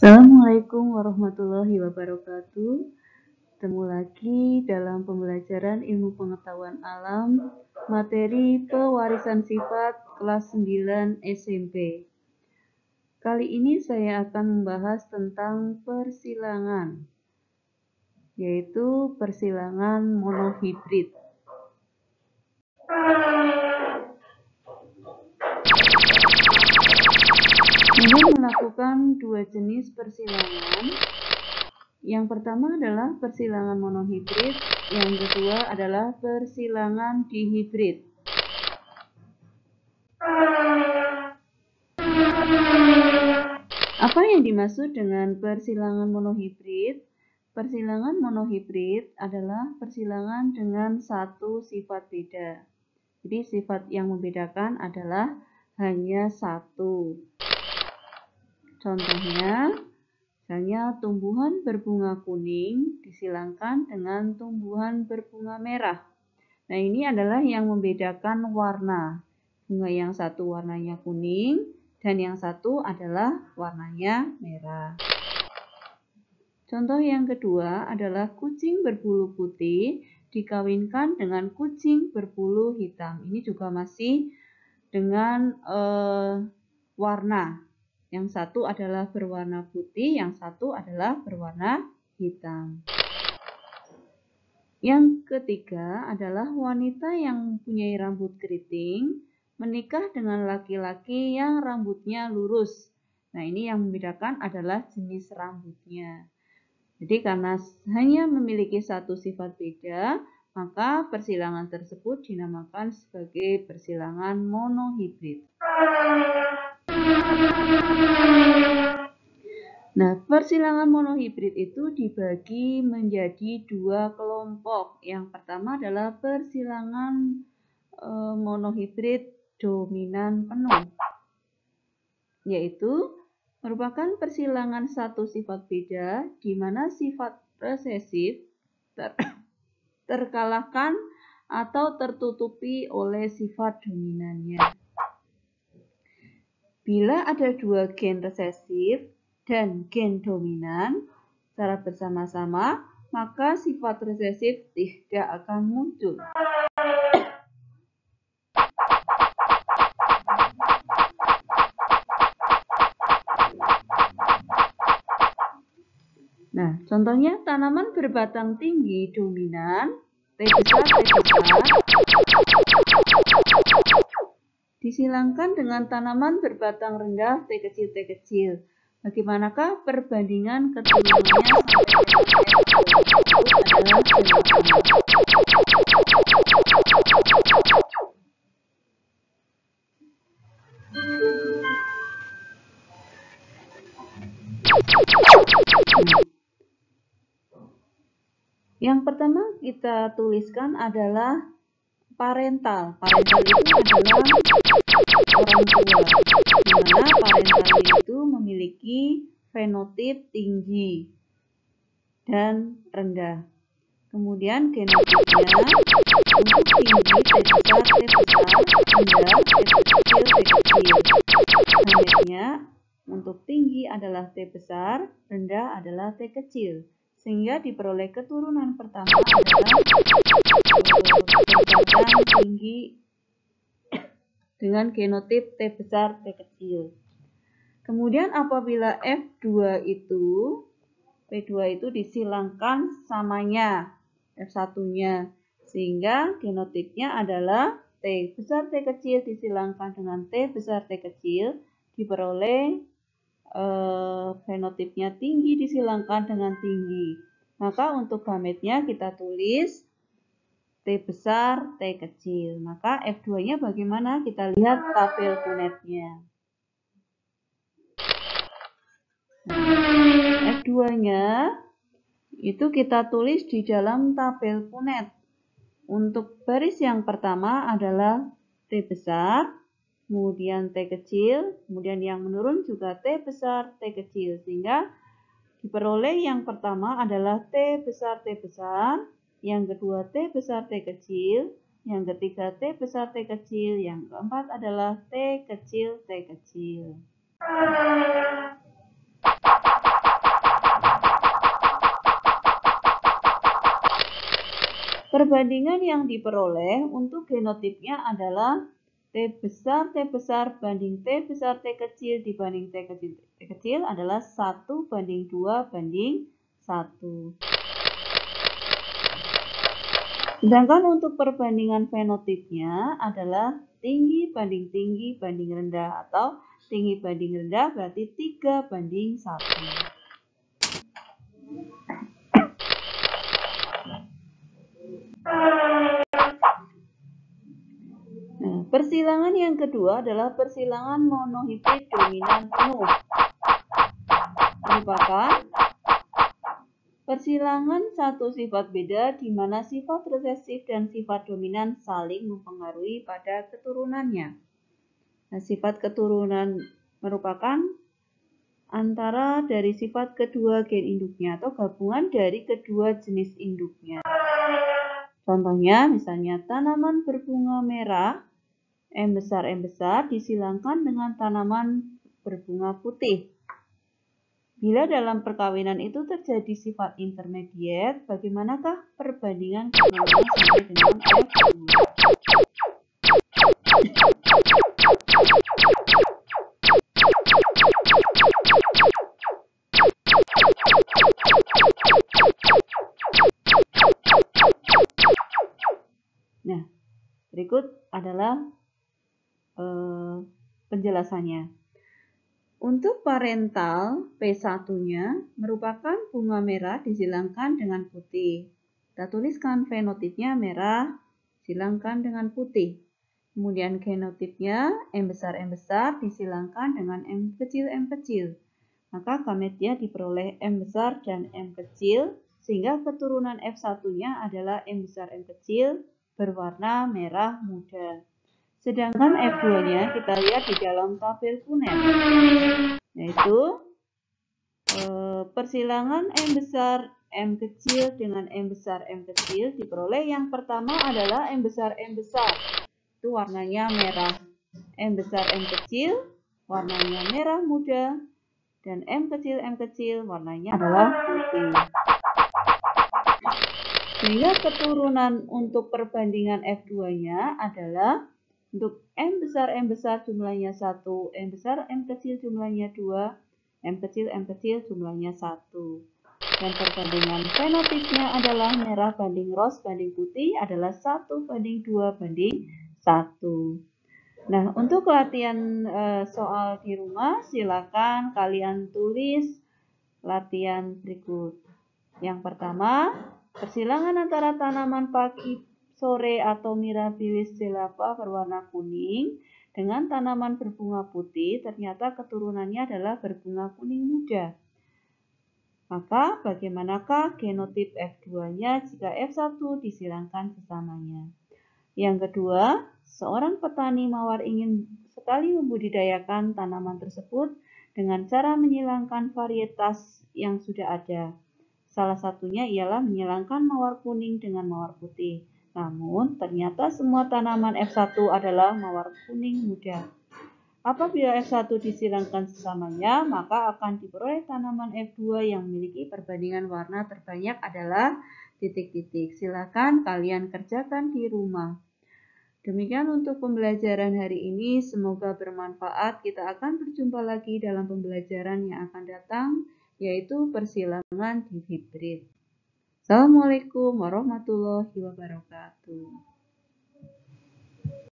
Assalamualaikum warahmatullahi wabarakatuh. Ketemu lagi dalam pembelajaran ilmu pengetahuan alam, materi pewarisan sifat kelas 9 SMP. Kali ini saya akan membahas tentang persilangan, yaitu persilangan monohibrid. Kemudian melakukan dua jenis persilangan. Yang pertama adalah persilangan monohibrid, yang kedua adalah persilangan dihibrid. Apa yang dimaksud dengan persilangan monohibrid? Persilangan monohibrid adalah persilangan dengan satu sifat beda. Jadi sifat yang membedakan adalah hanya satu. Contohnya, misalnya tumbuhan berbunga kuning disilangkan dengan tumbuhan berbunga merah. Nah, ini adalah yang membedakan warna. Bunga yang satu warnanya kuning dan yang satu adalah warnanya merah. Contoh yang kedua adalah kucing berbulu putih dikawinkan dengan kucing berbulu hitam. Ini juga masih dengan warna. Yang satu adalah berwarna putih, yang satu adalah berwarna hitam. Yang ketiga adalah wanita yang mempunyai rambut keriting menikah dengan laki-laki yang rambutnya lurus. Nah, ini yang membedakan adalah jenis rambutnya. Jadi karena hanya memiliki satu sifat beda, maka persilangan tersebut dinamakan sebagai persilangan monohibrid. Nah, persilangan monohibrid itu dibagi menjadi dua kelompok. Yang pertama adalah persilangan monohibrid dominan penuh, yaitu merupakan persilangan satu sifat beda di mana sifat resesif terkalahkan atau tertutupi oleh sifat dominannya. Bila ada dua gen resesif dan gen dominan secara bersama-sama, maka sifat resesif tidak akan muncul. Nah, contohnya tanaman berbatang tinggi dominan, T besar, disilangkan dengan tanaman berbatang rendah, T kecil. Bagaimanakah perbandingan keturunannya Yang pertama kita tuliskan adalah parental. Parental itu adalah orang tua, di mana parental itu memiliki fenotip tinggi dan rendah. Kemudian genotipnya untuk tinggi T besar, rendah T kecil. Gametnya untuk tinggi adalah T besar, rendah adalah T kecil. Sehingga diperoleh keturunan pertama adalah berbatang tinggi dengan genotip T besar, T kecil. Kemudian apabila F2 itu, P2 itu disilangkan samanya F1-nya, sehingga genotipnya adalah T besar, T kecil disilangkan dengan T besar, T kecil, diperoleh fenotipnya tinggi disilangkan dengan tinggi. Maka untuk gametnya kita tulis T besar, T kecil. Maka F2-nya bagaimana? Kita lihat tabel punetnya. F2-nya itu kita tulis di dalam tabel punet. Untuk baris yang pertama adalah T besar, kemudian T kecil, kemudian yang menurun juga T besar, T kecil. Sehingga diperoleh yang pertama adalah T besar, yang kedua T besar, T kecil, yang ketiga T besar, T kecil, yang keempat adalah T kecil, T kecil. Perbandingan yang diperoleh untuk genotipnya adalah T besar banding T besar T kecil dibanding T kecil adalah 1 banding 2 banding 1. Sedangkan untuk perbandingan fenotipnya adalah tinggi banding rendah, atau tinggi banding rendah berarti 3 banding 1. Nah, persilangan yang kedua adalah persilangan monohibrid dominan penuh. Merupakan persilangan satu sifat beda di mana sifat resesif dan sifat dominan saling mempengaruhi pada keturunannya. Nah, sifat keturunan merupakan antara dari sifat kedua gen induknya atau gabungan dari kedua jenis induknya. Contohnya misalnya tanaman berbunga merah M besar disilangkan dengan tanaman berbunga putih. Bila dalam perkawinan itu terjadi sifat intermediate, bagaimanakah perbandingan keturunan sampai dengan F2? Nah, berikut adalah penjelasannya. Untuk parental P1-nya merupakan bunga merah disilangkan dengan putih. Kita tuliskan fenotipnya merah disilangkan dengan putih. Kemudian genotipnya M besar disilangkan dengan M kecil. Maka gametnya diperoleh M besar dan M kecil, sehingga keturunan F1-nya adalah M besar M kecil berwarna merah muda. Sedangkan F2-nya kita lihat di dalam tabel Punnett, yaitu persilangan M besar M kecil dengan M besar M kecil diperoleh yang pertama adalah M besar itu warnanya merah, M besar M kecil warnanya merah muda, dan M kecil warnanya adalah putih. Sehingga keturunan untuk perbandingan F2-nya adalah untuk M besar jumlahnya 1, M besar M kecil jumlahnya 2, M kecil jumlahnya 1. Dan perbandingan fenotipnya adalah merah banding ros banding putih adalah 1 banding 2 banding 1. Nah, untuk latihan soal di rumah, silakan kalian tulis latihan berikut. Yang pertama, persilangan antara tanaman pagi sore atau Mirabilis gelapa berwarna kuning dengan tanaman berbunga putih, ternyata keturunannya adalah berbunga kuning muda. Maka bagaimanakah genotip F2-nya jika F1 disilangkan sesamanya? Yang kedua, seorang petani mawar ingin sekali membudidayakan tanaman tersebut dengan cara menyilangkan varietas yang sudah ada. Salah satunya ialah menyilangkan mawar kuning dengan mawar putih. Namun, ternyata semua tanaman F1 adalah mawar kuning muda. Apabila F1 disilangkan sesamanya, maka akan diperoleh tanaman F2 yang memiliki perbandingan warna terbanyak adalah titik-titik. Silakan kalian kerjakan di rumah. Demikian untuk pembelajaran hari ini, semoga bermanfaat. Kita akan berjumpa lagi dalam pembelajaran yang akan datang, yaitu persilangan di hibrid. Assalamualaikum warahmatullahi wabarakatuh.